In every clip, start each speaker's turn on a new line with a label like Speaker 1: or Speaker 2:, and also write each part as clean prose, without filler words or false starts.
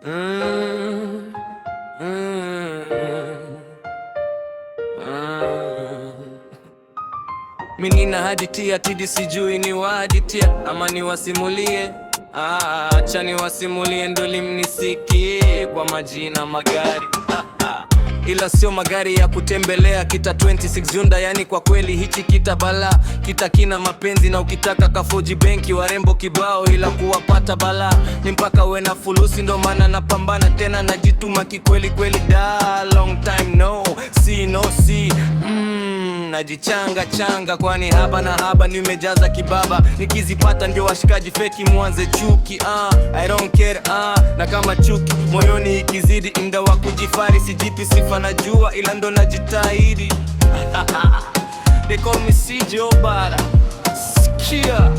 Speaker 1: Mm, mm, Mimi nina hadithi atidi, sijui ni wahaditia ama niwasimulie. Acha niwasimulie ndo limnisikie kwa majina magari. Ila sio magari ya kutembelea, kita 26 Hyundai, yani kwa kweli hichi kita bala. Kita kina mapenzi na ukitaka kafoji benki, warembo kibao ila kuwapata bala. Ni mpaka uwe na fulusi, ndo maana napambana tena najituma kikweli kweli. Da long time no see najichanga changa, kwani haba na haba nimejaza kibaba. Nikizipata ndio washikaji feki muanze chuki. I don't care na kama chuki moyoni ikizidi, inda wa kujifari sijipi sifa najua, ila ndo najitahidi. They call me CJ Obara. Sikia,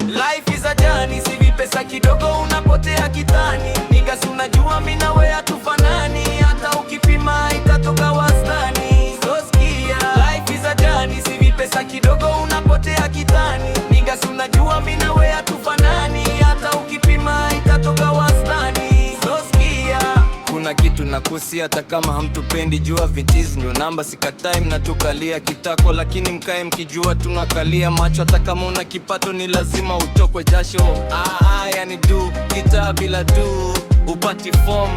Speaker 1: life is a journey, si vipesa kidogo unapotea kitani. Niggas unajua mimi na wewe hatufanani, hata ukipima itatoka wastani. Pesa kidogo unapotea kitani. Niggas unajua mimi na wewe hatufanani, hata ukipima itatoka wastani. So sikia, kuna kitu nakusia hata kama hamtupendi, jua vitizi ndio namba, sikatai mnatukalia kitako, lakini mkae mkijua tunakalia macho. Hata kama una kipato ni lazima utokwe jasho. Yani do kita bila do upati form.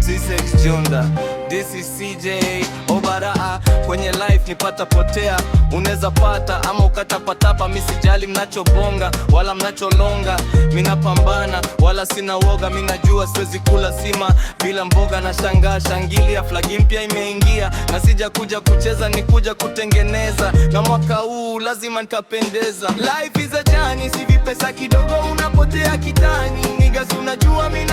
Speaker 1: C6 Junda, this is CJ Obara. Kwenye life nipata potea, uneza pata ama ukatapatapa. Mimi sijali mnachobonga wala mnacholonga, mina pambana wala sina woga. Mimi najua siwezi kula sima bila mboga, na shangaa shangilia flagi mpya imeingia, na sija kuja kucheza ni kuja kutengeneza, na mwaka huu lazima nikapendeza. Life is a journey, si vipesa kidogo unapotea kitani. Niggas unajua mimi